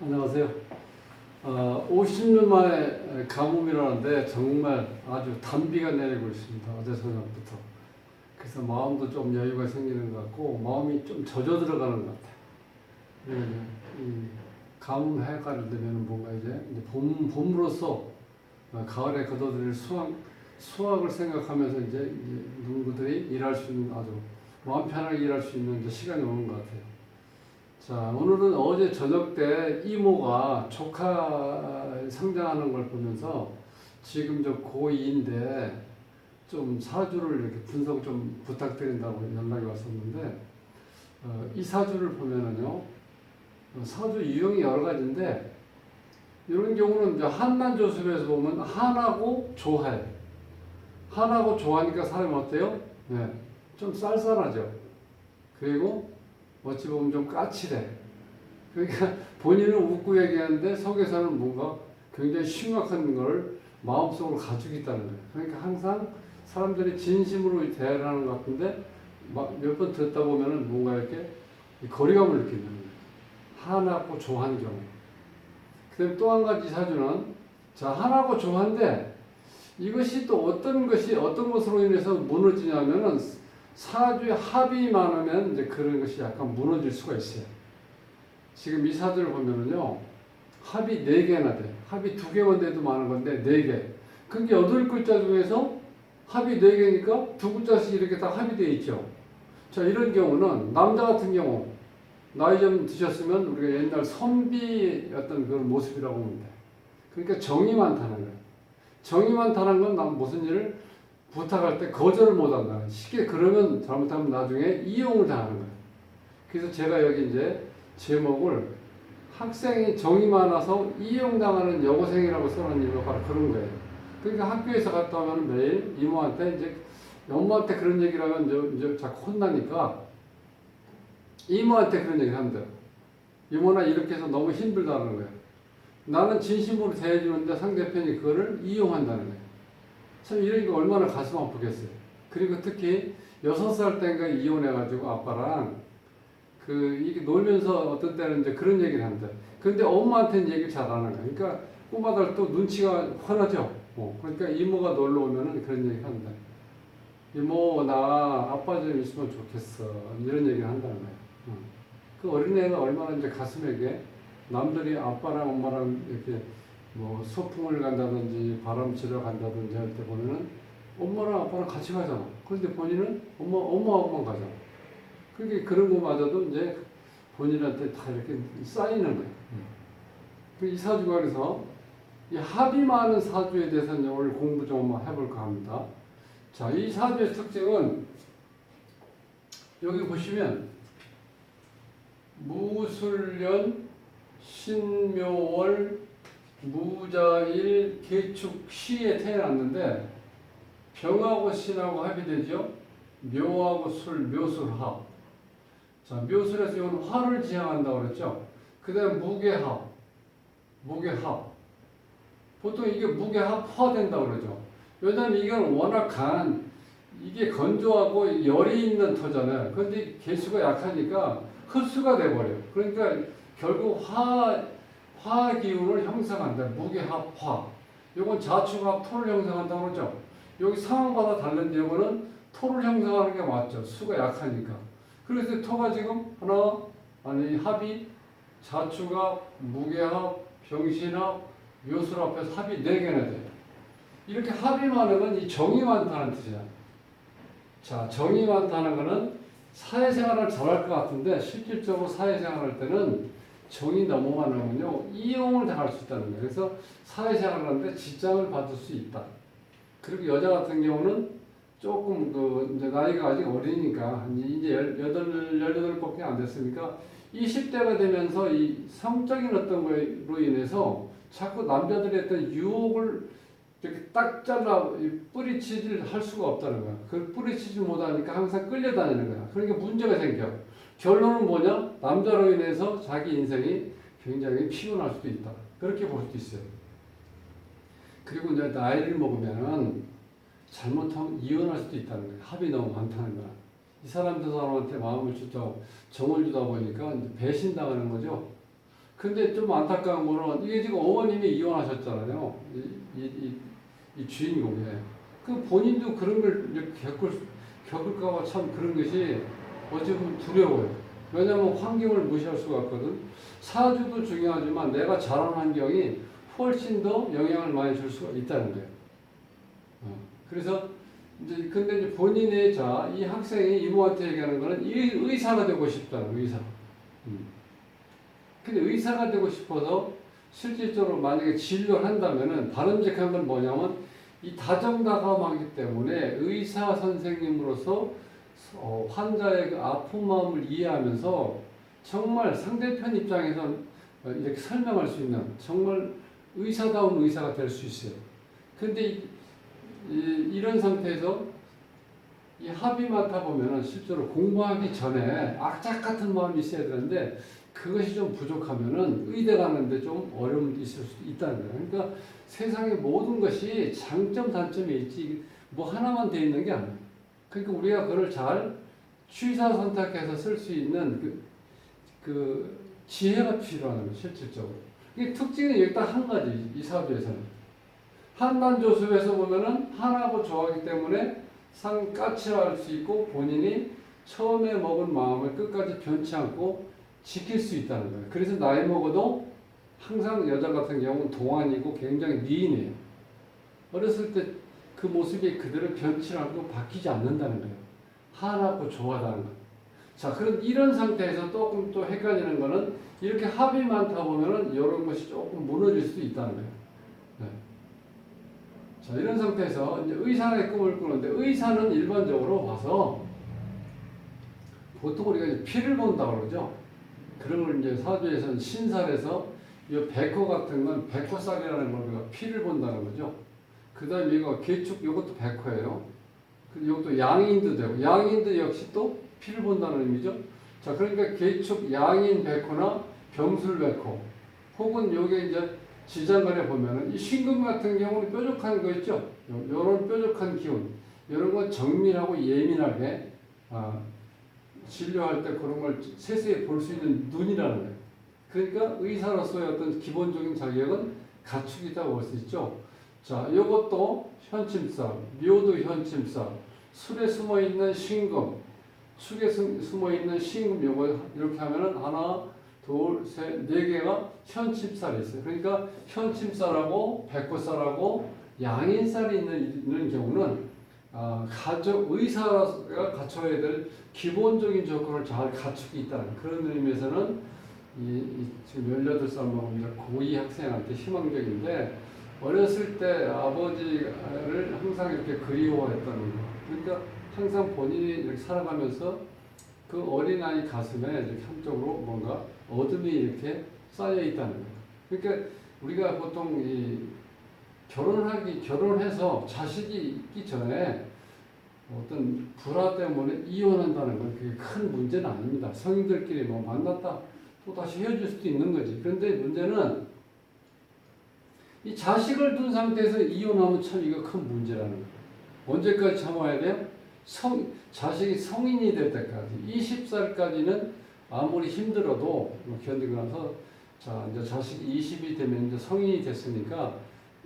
안녕하세요. 50년 만에 가뭄이라는데 정말 아주 단비가 내리고 있습니다. 어제 저녁부터. 그래서 마음도 좀 여유가 생기는 것 같고 마음이 좀 젖어 들어가는 것 같아요. 그리고 이제 이 가뭄 해가 되면 뭔가 이제 봄으로서 가을에 거둬들일 수확을 생각하면서 이제 농부들이 일할 수 있는 아주 마음 편하게 일할 수 있는 이제 시간이 오는 것 같아요. 자, 오늘은 어제 저녁 때 이모가 조카 성장하는 걸 보면서 지금 저 고2인데 좀 사주를 이렇게 분석 좀 부탁드린다고 연락이 왔었는데, 이 사주를 보면은요, 사주 유형이 여러 가지인데, 이런 경우는 이제 한난조술에서 보면 한하고 조화예요. 한하고 조화니까 사람이 어때요? 네, 좀 쌀쌀하죠. 그리고 어찌 보면 좀 까칠해. 그러니까 본인은 웃고 얘기하는데 속에서는 뭔가 굉장히 심각한 걸 마음속으로 가지고 있다는 거예요. 그러니까 항상 사람들이 진심으로 대하는 것 같은데 몇 번 듣다 보면은 뭔가 이렇게 거리감을 느끼는 거예요. 하나고 조한 경우. 그다음 또 한 가지 사주는 자 하나고 조한데 이것이 또 어떤 것으로 인해서 무너지냐면은 사주에 합이 많으면 이제 그런 것이 약간 무너질 수가 있어요. 지금 이 사주를 보면은요, 합이 4개나 돼. 합이 2개만 돼도 많은 건데, 4개. 그게 8글자 중에서 합이 4개니까 2글자씩 이렇게 다 합이 되어 있죠. 자, 이런 경우는, 남자 같은 경우, 나이 좀 드셨으면 우리가 옛날 선비 어떤 그런 모습이라고 보면 돼. 그러니까 정이 많다는 거예요. 정이 많다는 건 난 무슨 일을 부탁할 때 거절을 못 한다. 쉽게 그러면 잘못하면 나중에 이용을 당하는 거예요. 그래서 제가 여기 이제 제목을 학생이 정이 많아서 이용당하는 여고생이라고 써놓은 이유가 바로 그런 거예요. 그러니까 학교에서 갔다 오면 매일 이모한테 이제 엄마한테 그런 얘기를 하면 이제 자꾸 혼나니까 이모한테 그런 얘기를 한대요. 이모나 이렇게 해서 너무 힘들다는 거예요. 나는 진심으로 대해주는데 상대편이 그거를 이용한다는 거예요. 참 이런 게 얼마나 가슴 아프겠어요. 그리고 특히 6살 때인가 이혼해가지고 아빠랑 이게 놀면서 어떤 때는 이제 그런 얘기를 한다. 근데 엄마한테는 얘기를 잘 안 하는 거야. 그러니까 꼬마들 또 눈치가 환하죠. 그러니까 이모가 놀러 오면은 그런 얘기 한다. 이모, 나 아빠 좀 있으면 좋겠어. 이런 얘기를 한다는 거야. 그 어린애가 얼마나 이제 가슴에게 남들이 아빠랑 엄마랑 이렇게 뭐 소풍을 간다든지 바람 쐬러 간다든지 할 때 보면은 엄마랑 아빠랑 같이 가잖아. 그런데 본인은 엄마하고만 가잖아. 그게 그런 거마저도 이제 본인한테 다 이렇게 쌓이는 거예요. 이 사주가 그래서 이 합이 많은 사주에 대해서는 오늘 공부 좀 해볼까 합니다. 자, 이 사주의 특징은 여기 보시면 무술년, 신묘월, 무자일, 개축, 시에 태어났는데 병하고 신하고 합이 되죠. 묘하고 술, 묘술합. 자, 묘술에서 이건 화를 지향한다고 그랬죠. 그 다음에 무게합. 보통 이게 무게합화 된다고 그러죠. 왜냐하면 이건 워낙 강한, 이게 건조하고 열이 있는 터잖아요. 그런데 개수가 약하니까 흡수가 돼버려요. 그러니까 결국 화 기운을 형성한다. 무게합화. 이건 자축합 토를 형성한다고 그러죠. 여기 상황마다 다른데 이거는 토를 형성하는 게 맞죠. 수가 약하니까. 그래서 토가 지금 합이 자축합, 무게합, 병신합, 묘술합 해서 합이 4개나 돼요. 이렇게 합이 많으면 이 정이 많다는 뜻이야. 자, 정이 많다는 거는 사회생활을 잘할 것 같은데 실질적으로 사회생활할 때는 정이 너무 많으면요 이용을 당할 수 있다는 거예요. 그래서 사회생활을 하는데 지장을 받을 수 있다. 그리고 여자 같은 경우는 조금 이제 나이가 아직 어리니까 이제 18밖에 안 됐으니까 20대가 되면서 이 성적인 어떤 거로 인해서 자꾸 남자들이 했던 유혹을 이렇게 딱 잘라 뿌리치질 할 수가 없다는 거야. 그 뿌리치질 못하니까 항상 끌려다니는 거야. 그러니까 문제가 생겨. 결론은 뭐냐? 남자로 인해서 자기 인생이 굉장히 피곤할 수도 있다. 그렇게 볼 수도 있어요. 그리고 이제 나이를 먹으면은 잘못하면 이혼할 수도 있다는 거예요. 합이 너무 많다는 거야. 이 사람한테 마음을 주다, 정을 주다 보니까 배신당하는 거죠. 근데 좀 안타까운 거는 이게 지금 어머님이 이혼하셨잖아요. 이 주인공이. 그 본인도 그런 걸 이렇게 겪을까봐 참 그런 것이 어찌 보면 두려워요. 왜냐하면 환경을 무시할 수가 없거든. 사주도 중요하지만 내가 자란 환경이 훨씬 더 영향을 많이 줄 수가 있다는 거예요. 그래서 이제 근데 이제 본인의 이 학생이 이모한테 얘기하는 거는 의사가 되고 싶다는 의사. 근데 의사가 되고 싶어서 실질적으로 만약에 진료를 한다면은 바람직한 건 뭐냐면 이 다정다감하기 때문에 의사 선생님으로서 환자의 그 아픈 마음을 이해하면서 정말 상대편 입장에서 이렇게 설명할 수 있는 정말 의사다운 의사가 될 수 있어요. 근데 이런 상태에서 이 합이 많다 보면은 실제로 공부하기 전에 악착 같은 마음이 있어야 되는데 그것이 좀 부족하면은 의대 가는데 좀 어려움이 있을 수도 있다는 거예요. 그러니까 세상의 모든 것이 장점, 단점이 있지 뭐 하나만 돼 있는 게 아니에요. 그러니까 우리가 그걸 잘 취사 선택해서 쓸 수 있는 그 지혜가 필요하는 거예요, 실질적으로. 이 특징은 여기 딱 한 가지, 이 사주에서는. 한단조수에서 보면은 한하고 조하기 때문에 까칠할 수 있고 본인이 처음에 먹은 마음을 끝까지 변치 않고 지킬 수 있다는 거예요. 그래서 나이 먹어도 항상 여자 같은 경우는 동안이고 굉장히 미인해요. 어렸을 때 그 모습이 그대로 변치 않고 바뀌지 않는다는 거예요. 하나고 조하다는 거예요. 자, 그런 이런 상태에서 조금 또 헷갈리는 거는 이렇게 합이 많다 보면은 이런 것이 조금 무너질 수도 있다는 거예요. 네. 자, 이런 상태에서 이제 의사의 꿈을 꾸는데 의사는 일반적으로 봐서 보통 우리가 이제 피를 본다고 그러죠. 그런 걸 이제 사주에서는 신살에서 이 백호 같은 건 백호살이라는 걸 우리가 피를 본다는 거죠. 그 다음에 이거 개축, 이것도 백호예요. 이것도 양인도 되고, 양인도 역시 또 피를 본다는 의미죠. 자, 그러니까 개축, 양인 백호나 병술 백호, 혹은 요게 이제 지장간에 보면은 이 신금 같은 경우는 뾰족한 거 있죠. 요런 뾰족한 기운, 이런 건 정밀하고 예민하게, 진료할 때 그런 걸 세세히 볼 수 있는 눈이라는 거예요. 그러니까 의사로서의 어떤 기본적인 자격은 갖추고 있다고 볼 수 있죠. 자, 이것도 현침살, 묘도 현침살, 술에 숨어 있는 신금, 축에 숨어 있는 신금 요거 이렇게 하면은 하나, 둘, 셋, 네 개가 현침살이 있어요. 그러니까 현침살하고 백호살하고 양인살이 있는 경우는 의사가 갖춰야 될 기본적인 조건을 잘 갖추고 있다는 그런 의미에서는 지금 18살 먹은 고2 학생한테 희망적인데 어렸을 때 아버지를 항상 이렇게 그리워했다는 거. 그러니까 항상 본인이 이렇게 살아가면서 그 어린아이 가슴에 이렇게 한쪽으로 뭔가 어둠이 이렇게 쌓여 있다는 거예요. 그러니까 우리가 보통 결혼해서 자식이 있기 전에 어떤 불화 때문에 이혼한다는 건 그게 큰 문제는 아닙니다. 성인들끼리 뭐 만났다 또 다시 헤어질 수도 있는 거지. 그런데 문제는 이 자식을 둔 상태에서 이혼하면 참 이거 큰 문제라는 거예요. 언제까지 참아야 돼요? 자식이 성인이 될 때까지 20살까지는 아무리 힘들어도 견디고 나서 자 이제 자식이 20이 되면 이제 성인이 됐으니까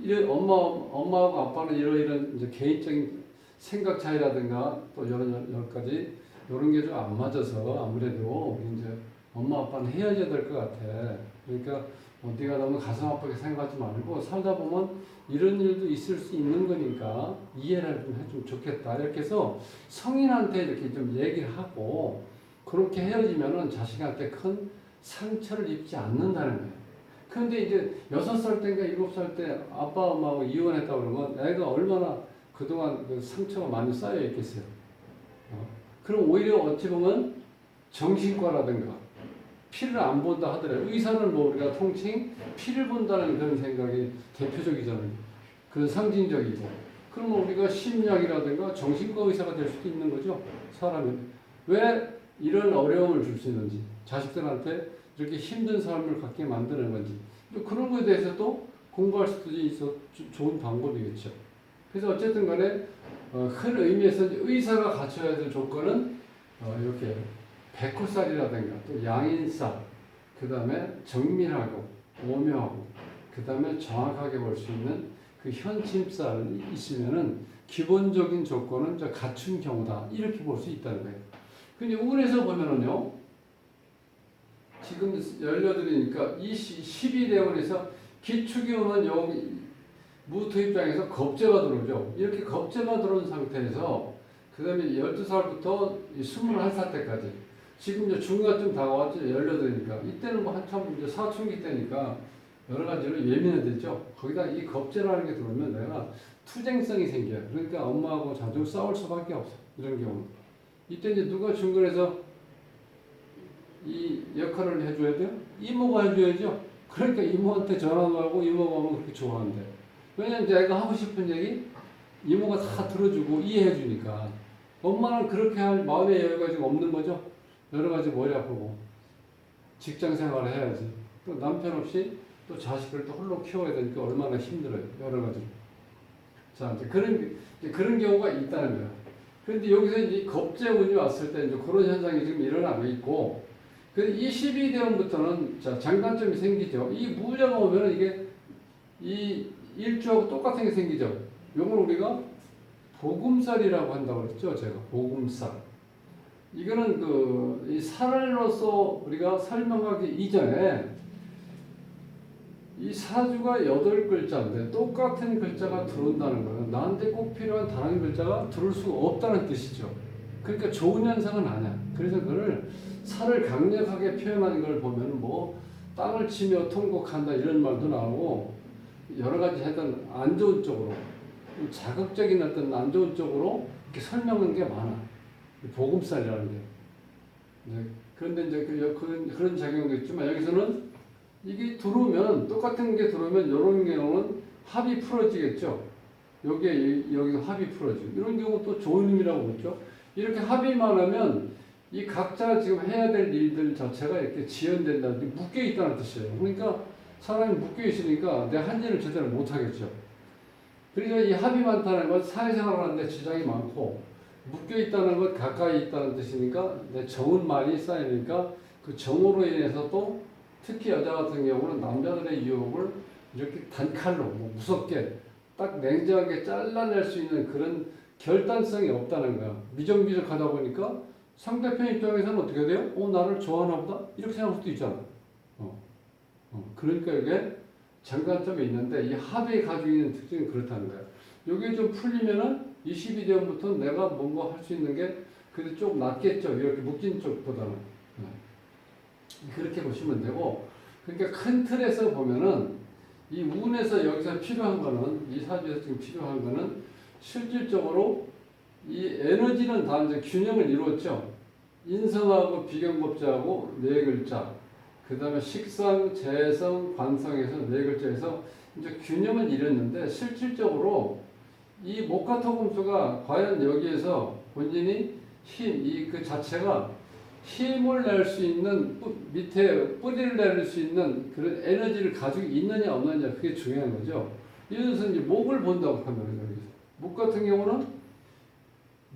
엄마하고 아빠는 이런 이제 개인적인 생각 차이라든가 또 여러 가지 이런 게 좀 안 맞아서 아무래도 이제 엄마 아빠는 헤어져야 될 것 같아. 그러니까 네가 너무 가슴 아프게 생각하지 말고 살다 보면 이런 일도 있을 수 있는 거니까 이해를 좀 해주면 좋겠다. 이렇게 해서 성인한테 이렇게 좀 얘기를 하고 그렇게 헤어지면은 자식한테 큰 상처를 입지 않는다는 거예요. 그런데 이제 6살 때인가 7살 때 아빠 엄마하고 이혼했다 그러면 애가 얼마나 그동안 그 상처가 많이 쌓여 있겠어요. 그럼 오히려 어찌 보면 정신과라든가 피를 안 본다 하더라도 의사는 뭐 우리가 통칭 피를 본다는 그런 생각이 대표적이잖아요. 그런 상징적이고. 그러면 우리가 심리학이라든가 정신과 의사가 될 수도 있는 거죠. 사람이. 왜 이런 어려움을 줄 수 있는지. 자식들한테 이렇게 힘든 삶을 갖게 만드는 건지. 그런 거에 대해서도 공부할 수도 있어 좋은 방법이겠죠. 그래서 어쨌든 간에 큰 의미에서 의사가 갖춰야 될 조건은 이렇게 백호살이라든가 또 양인살 그 다음에 정밀하고 오묘하고 그 다음에 정확하게 볼 수 있는 그 현침살이 있으면은 기본적인 조건은 갖춘 경우다 이렇게 볼 수 있다는 거예요. 근데 운에서 보면은요 지금 18이니까 12대원에서 기축이 오는 여기 무토 입장에서 겁재가 들어오죠. 이렇게 겁재가 들어온 상태에서 그 다음에 12살부터 21살 때까지 지금 이제 중간쯤 다가왔죠. 18이니까 이때는 뭐 한참 이제 사춘기 때니까 여러 가지로 예민해졌죠. 거기다 이 겁재라는 게 들어오면 내가 투쟁성이 생겨요. 그러니까 엄마하고 자주 싸울 수밖에 없어. 이런 경우. 이때 이제 누가 중간에서 이 역할을 해줘야 돼요? 이모가 해줘야죠. 그러니까 이모한테 전화도 하고 이모가 오면 그렇게 좋아한대. 왜냐면 내가 하고 싶은 얘기 이모가 다 들어주고 이해해주니까. 엄마는 그렇게 할 마음의 여유가 지금 없는 거죠. 여러 가지 머리 아프고 직장 생활을 해야지. 또 남편 없이 또 자식을 또 홀로 키워야 되니까 얼마나 힘들어요. 여러 가지로. 자, 이제 그런 경우가 있다는 거야. 그런데 여기서 이제 겁재운이 왔을 때 이제 그런 현상이 지금 일어나고 있고, 근데 이 12대운부터는 자, 장단점이 생기죠. 이 무자가 오면은 이게 이 일주하고 똑같은 게 생기죠. 요걸 우리가 복음살이라고 한다고 그랬죠. 제가 복음살. 이거는 이 살로서 우리가 설명하기 이전에 이 사주가 8글자인데 똑같은 글자가 들어온다는 거예요. 나한테 꼭 필요한 다른 글자가 들어올 수가 없다는 뜻이죠. 그러니까 좋은 현상은 아니야. 그래서 그걸 살을 강력하게 표현하는 걸 보면 뭐 땅을 치며 통곡한다 이런 말도 나오고 여러 가지 하여튼 안 좋은 쪽으로 자극적인 어떤 안 좋은 쪽으로 이렇게 설명하는 게 많아. 복음살이라는 게. 네. 그런데 이제 그런 작용도 있지만 여기서는 이게 들어오면 똑같은 게 들어오면 이런 경우는 합이 풀어지겠죠. 여기서 합이 풀어지고 이런 경우 또 좋은 의미라고 그랬죠. 이렇게 합의만 하면 이 각자 지금 해야 될 일들 자체가 이렇게 지연된다, 묶여 있다는 뜻이에요. 그러니까 사람이 묶여 있으니까 내 한 일을 제대로 못 하겠죠. 그러니까 이 합이 많다는 건 사회생활을 하는데 지장이 많고 묶여 있다는 것 가까이 있다는 뜻이니까 내 정은 많이 쌓이니까 그 정으로 인해서 또 특히 여자 같은 경우는 남자들의 유혹을 이렇게 단칼로 무섭게 딱 냉정하게 잘라낼 수 있는 그런 결단성이 없다는 거야. 미적미적하다 보니까 상대편 입장에서는 어떻게 돼요? 나를 좋아하나 보다? 이렇게 생각할 수도 있잖아. 그러니까 이게 장단점이 있는데 이 합이 가지고 있는 특징이 그렇다는 거야. 이게 좀 풀리면은 22대부터 내가 뭔가 할 수 있는 게 그래도 좀 낫겠죠. 이렇게 묶인 쪽보다는. 그렇게 보시면 되고, 그러니까 큰 틀에서 보면은 이 운에서 여기서 필요한 거는 이 사주에서 지금 필요한 거는 실질적으로 이 에너지는 다 이제 균형을 이루었죠. 인성하고 비경법자하고 네 글자, 그 다음에 식상, 재성, 관성에서 네 글자에서 이제 균형을 이뤘는데 실질적으로 이 목화토금수가 과연 여기에서 본인이 그 자체가 힘을 낼 수 있는 밑에 뿌리를 내릴 수 있는 그런 에너지를 가지고 있느냐 없느냐 그게 중요한 거죠. 예를 들어서 이제 목을 본다고 하면 여기서 목 같은 경우는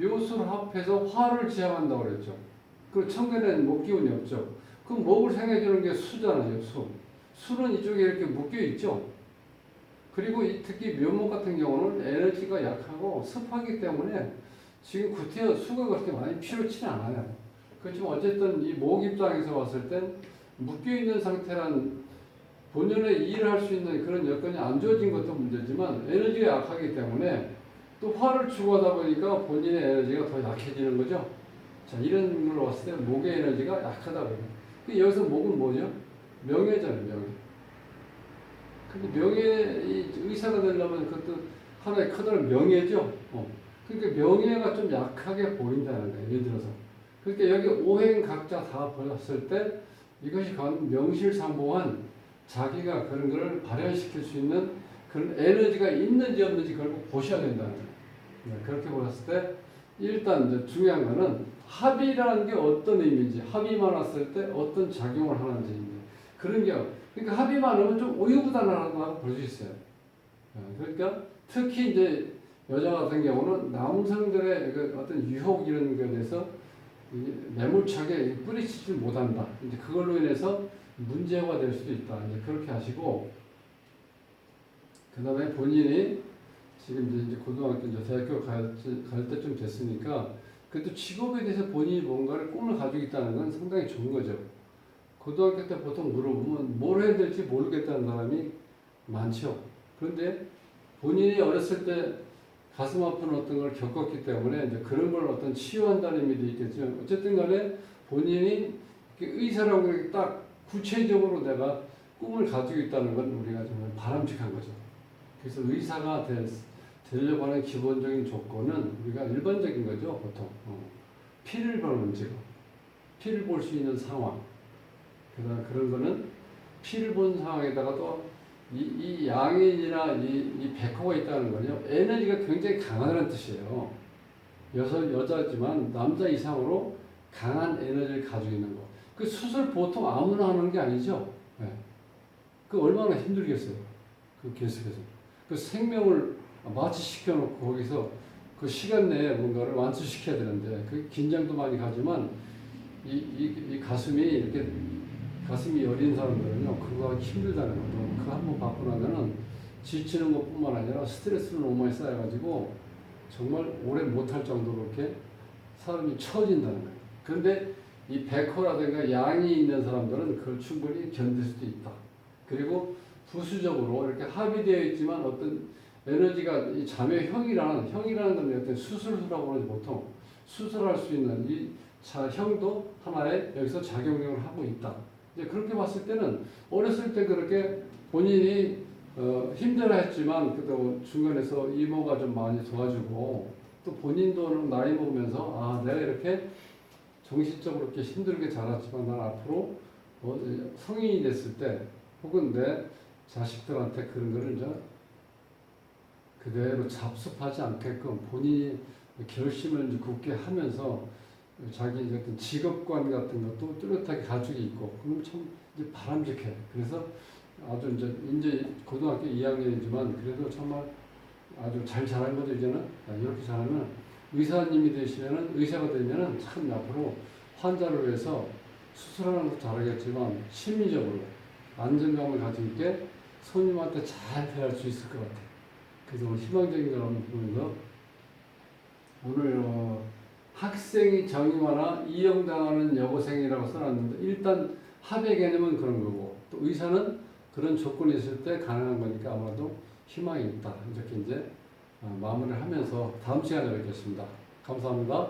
묘수를 합해서 화를 지향한다고 그랬죠. 그 천간에는 목 기운이 없죠. 그럼 목을 생해주는 게 수잖아요. 수는 이쪽에 이렇게 묶여 있죠. 그리고 특히 묘목 같은 경우는 에너지가 약하고 습하기 때문에 지금 구태여 수가 그렇게 많이 필요치는 않아요. 그렇지만 어쨌든 이 목 입장에서 봤을 땐 묶여있는 상태란 본연의 일을 할 수 있는 그런 여건이 안 주어진 것도 문제지만 에너지가 약하기 때문에 또 화를 추구하다 보니까 본인의 에너지가 더 약해지는 거죠. 자, 이런 걸로 봤을 때 목의 에너지가 약하다고요. 여기서 목은 뭐죠? 명예잖아요, 명예. 근데 명예, 의사가 되려면 그것도 하나의 커다란 명예죠. 그러니까 명예가 좀 약하게 보인다는 거예요, 예를 들어서. 그러니까 여기 오행 각자 다 보였을 때 이것이 과연 명실상부한 자기가 그런 걸 발현시킬 수 있는 그런 에너지가 있는지 없는지 그걸 꼭 보셔야 된다는 거예요. 네, 그렇게 보셨을 때 일단 이제 중요한 거는 합의라는 게 어떤 의미인지, 합의만 왔을 때 어떤 작용을 하는지 그런 게 그러니까 합의만 하면 좀 우유부단하다고 볼 수 있어요. 그러니까 특히 이제 여자 같은 경우는 남성들의 그 어떤 유혹 이런 것에 대해서 매몰차게 뿌리치지 못한다. 이제 그걸로 인해서 문제가 될 수도 있다. 이제 그렇게 하시고, 그 다음에 본인이 지금 이제 고등학교, 이제 대학교 갈 때쯤 됐으니까, 그래도 직업에 대해서 본인이 뭔가를 꿈을 가지고 있다는 건 상당히 좋은 거죠. 고등학교 때 보통 물어보면 뭘 해야 될지 모르겠다는 사람이 많죠. 그런데 본인이 어렸을 때 가슴 아픈 어떤 걸 겪었기 때문에 이제 그런 걸 어떤 치유한다는 의미도 있겠죠. 어쨌든 간에 본인이 의사라고 이렇게 딱 구체적으로 내가 꿈을 가지고 있다는 건 우리가 정말 바람직한 거죠. 그래서 의사가 되려고 하는 기본적인 조건은 우리가 일반적인 거죠, 보통. 피를 보는 직업, 피를 볼 수 있는 상황. 그다음 그런 거는 피를 본 상황에다가 또 이 양인이나 이 백호가 있다는 거죠. 에너지가 굉장히 강하다는 뜻이에요. 여자지만 남자 이상으로 강한 에너지를 가지고 있는 거. 그 수술 보통 아무나 하는 게 아니죠. 네. 그 얼마나 힘들겠어요. 그 계속해서. 그 생명을 마취시켜 놓고 거기서 그 시간 내에 뭔가를 완수시켜야 되는데 그 긴장도 많이 가지만 이 가슴이 이렇게 가슴이 여린 사람들은요 그거 힘들다는 거죠. 그거 한번 받고 나면은 지치는 것뿐만 아니라 스트레스를 너무 많이 쌓여가지고 정말 오래 못할 정도로 이렇게 사람이 처진다는 거예요. 그런데 이 백호라든가 양이 있는 사람들은 그걸 충분히 견딜 수도 있다. 그리고 부수적으로 이렇게 합의되어 있지만 어떤 에너지가 이 자매형이라는 건 어떤 수술수라고 하는지 보통 수술할 수 있는 이 형도 하나의 여기서 작용력을 하고 있다. 이제 그렇게 봤을 때는 어렸을 때 그렇게 본인이 힘들어했지만 그래도 중간에서 이모가 좀 많이 도와주고 또 본인도 나이 먹으면서 아 내가 이렇게 정신적으로 이렇게 힘들게 자랐지만 난 앞으로 성인이 됐을 때 혹은 내 자식들한테 그런 거를 이제 그대로 잡습하지 않게끔 본인이 결심을 이제 굳게 하면서 자기 어떤 직업관 같은 것도 뚜렷하게 가지고 있고 그럼 참 이제 바람직해. 그래서 아주 이제 고등학교 2학년이지만 그래도 정말 아주 잘 자란 거죠. 이제는 이렇게 잘하면 의사님이 되시면은 의사가 되면은 참 앞으로 환자를 위해서 수술하는 것도 잘하겠지만 심리적으로 안정감을 가지고 있게 손님한테 잘 대할 수 있을 것 같아요. 그래서 오늘 희망적인 걸 한번 보면서 오늘 학생이 정의화나 이용당하는 여고생이라고 써놨는데 일단 합의 개념은 그런 거고 또 의사는 그런 조건이 있을 때 가능한 거니까 아마도 희망이 있다. 이렇게 이제 마무리를 하면서 다음 시간에 뵙겠습니다. 감사합니다.